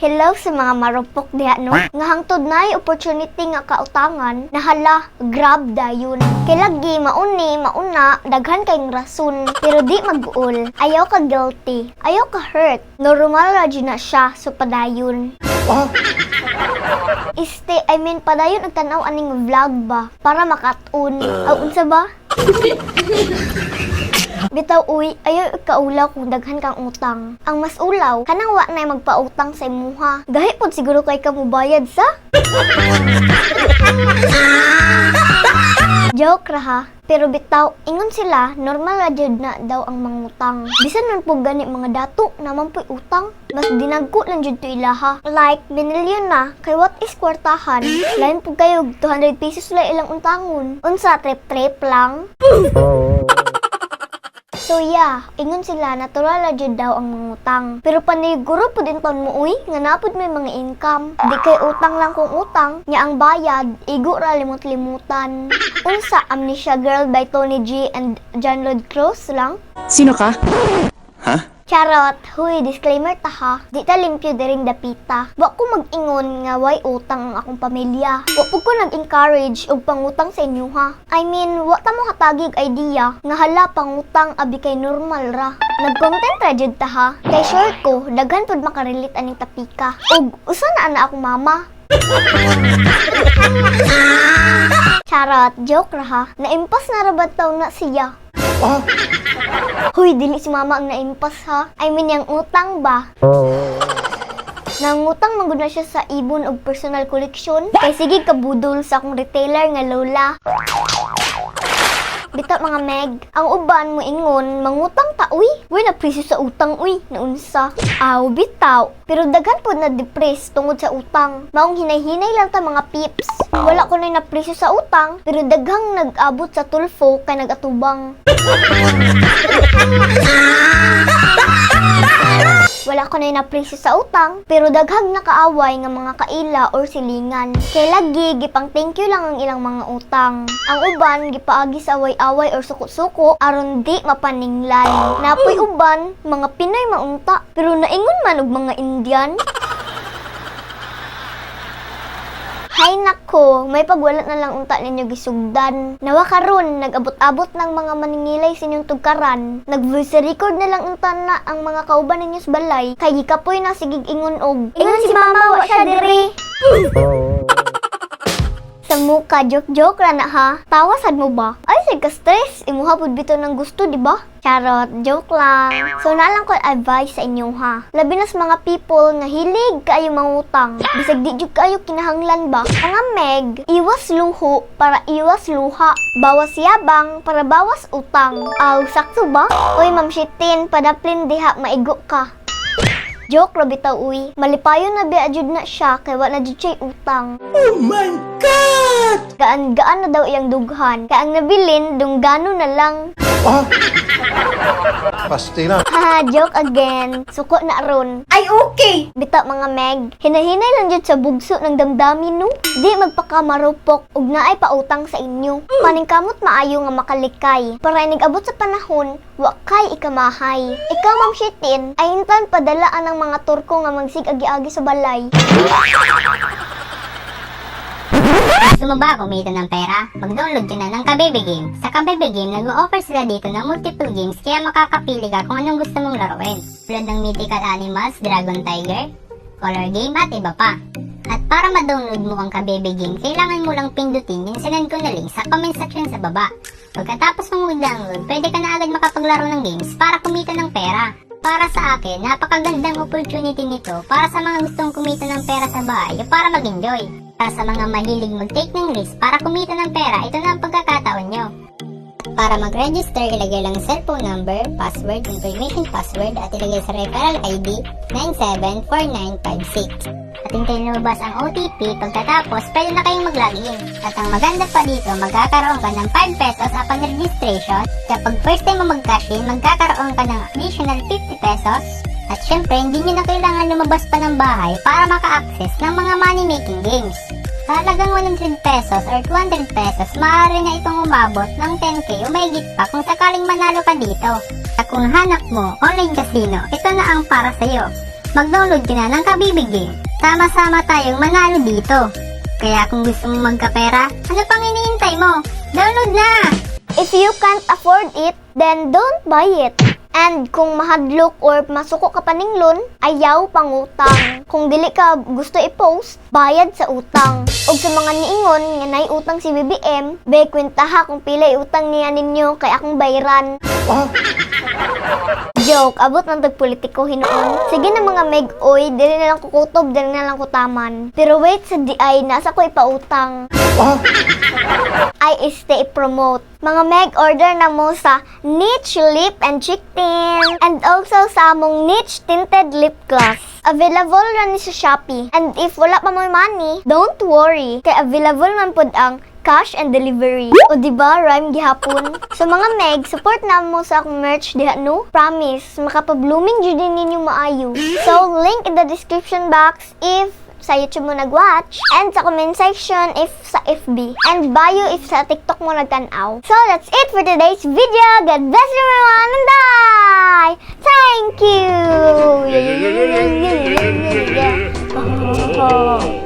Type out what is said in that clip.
Hello sa mga marupok diha no. Nga hangtod nay opportunity nga kautangan, nahala grab dayon. Kay lagi mauna, daghan kayong rason, pero di mag-uol. Ayaw ka guilty, ayaw ka hurt. Normal ra jud na siya so padayon. Padayon ang tanaw aning vlog ba para makatun. Unsa ba? Bitaw uy, ayaw ikaulaw kung daghan kang utang. Ang mas ulaw, kanang wa na magpautang sa imuha. Gahi pod siguro kay ka mubayad sa? Joke ra ha. Pero bitaw, ingon sila, normal ra jud na daw ang mangutang. Bisan man po gani mga dato naman po'y utang. Mas dinagko lang jud to ilaha. Like, binilyon na, kay what is kwartahan? Lain po kayo, 200 pesos lang ilang untangon. Unsa, trip-trip lang? So yeah, ingon sila natural ra jud daw ang mangutang. Pero paniguro po din ton mo uy, nga napod may mga income. Di kay utang lang kung utang, nya ang bayad, igo ra limot-limutan. Unsa Amnesia Girl by Tony G and John Lloyd Cruz lang? Sino ka? Ha? Charot, huy, disclaimer ta ha. Di ta limpyo diring dapita. Wa ko mag-ingon nga way utang ang akong pamilya. Wa po ko nag-encourage og pangutang sa inyo ha. I mean, wa ta mo katagig idea nga hala pangutang abi kay normal ra. Nag-content ra jud ta ha. Kay sure ko, daghan pod makarelate aning tapika. Og usa na ana akong mama. Charot, joke ra ha. Naimpas na ra ba taw na siya? Huy, dili si mama ang naimpas ha. I mean, yung utang ba? Nangutang manggod na siya sa ibon og personal collection. Kay sige kabudol sa akong retailer nga lola. Bitaw mga Meg, ang uban mo ingon, mangutang ta uy. Uy, napriso sa utang uy, naunsa. Bitaw. Pero daghan po na depress tungod sa utang. Maong hinay-hinay lang ta mga pips. Wala ko na napriso sa utang, pero daghang nag-abot sa tulfo kay nag-atubang. Wala ko na napriso sa utang, pero daghang nakaaway nga mga kaila or silingan. Kay lagi, gipang thank you lang ang ilang mga utang. Ang uban, gipaagi sa away-away or suko-suko, aron di mapaninglan. Napoy uban, mga Pinoy maunta, pero naingon man og mga Indian. Hay nako, may pagwala na lang unta ninyo gisugdan. Nawa karon nag-abot-abot ng mga maningilay sa inyong tugkaran. Nag-voice record na lang unta na ang mga kauban ninyo sa balay. Kay gikapoy na sigig ingon og, ingon si mama wa siya diri. Sa muka, joke-joke ra na ha. Tawa sad mo ba? Ay, sig ka stress. Imuha pud bitaw ng gusto, di ba? Charot, joke lang. So nalang ko advice sa inyo ha. Labi na sa mga people nga hilig kaayo mangutang. Bisag di jud kaayo kinahanglan ba? Mga Meg, iwas luho para iwas luha. Bawas yabang para bawas utang. Sakto ba? Oy, Ma'am Shitin, padaplin diha maigo ka. Joke ra bitaw uy. Malipayon na biya jud na siya kay wala jud siya utang. Oh my God! Gaan-gaan na daw iyang dughan. Kaya ang nabilin, dunggano na lang. Pasti na. Haha, joke again. Suko na ron. Ay, okay! Bita mga Meg, hinahinay lang jud sa bugso ng damdamin no. Di magpakamarupok ug naay pautang sa inyo. Paningkamot maayo nga makalikay. Para nag-abot sa panahon, wa kay ikamahay. Ikaw Ma'am Shitin, ay intan padalaan ng mga turko nga magsig agi-agi sa balay. Gusto mo ba kumita ng pera? Mag-download ka na ng Kabebe Game. Sa Kabebe Game, nag-o-offer sila dito ng multiple games kaya makakapili ka kung anong gusto mong laruin. Tulad ng mythical animals, dragon tiger, color game at iba pa. At para ma-download mo ang Kabebe Game, kailangan mo lang pindutin yung sinend ko na link sa comment section sa baba. Pagkatapos mong mag-download, pwede ka na agad makapaglaro ng games para kumita ng pera. Para sa akin, napakagandang opportunity nito para sa mga gustong kumita ng pera sa bahay o para mag-enjoy. Para sa mga mahilig mag-take ng risk para kumita ng pera, ito na ang pagkakataon nyo. Para mag-register, ilagay lang cellphone number, password, confirmation password at ilagay sa referral ID 974956. At hintayin lumabas ang OTP, pagkatapos pwede na kayong mag-login. At ang maganda pa dito, magkakaroon ka ng 5 pesos upon registration. Kapag first time mo mag-cash in, magkakaroon ka ng additional 50 pesos. At syempre, hindi nyo na kailangan lumabas pa ng bahay para maka-access ng mga money-making games. Sa halagang 100 pesos or 200 pesos, maaari na itong umabot ng 10k o mahigit pa kung sakaling manalo ka dito. At kung hanap mo online casino, ito na ang para sa'yo. mag-download ka na ng Kabibi Game. Sama-sama tayong manalo dito. Kaya kung gusto mong magkapera, ano pang iniintay mo? Download na! If you can't afford it, then don't buy it. And kung mahadlok or masuko ka paninglon, ayaw pangutang. Kung dili ka gusto i-post, bayad sa utang. Og sa mga niingon nga nay utang si BBM, be kwentaha kung pila utang niya ninyo kay akong bayaran. Joke, abot ng tagpolitiko hinoon. Sige na mga meg, oy, dili na lang kukutob, dili na lang kutaman. Pero wait sa DI, nasa ko ipautang. I stay promote. Mga meg, order na mo sa Niche Lip and Cheek Tint. And also sa among Niche Tinted Lip Gloss. Available na ni sa Shopee. And if wala pa mo money, don't worry. Kaya available man pod ang cash and delivery. O diba, rhyme gihapon. So mga meg, support na mo sa akong merch diha no? Promise, makapablooming jud din ninyo maayo. So, link in the description box if sa YouTube mo nag-watch, and sa comment section if sa FB, and bio if sa TikTok mo nagtanaw. So, that's it for today's video. God bless you everyone and bye! Thank you!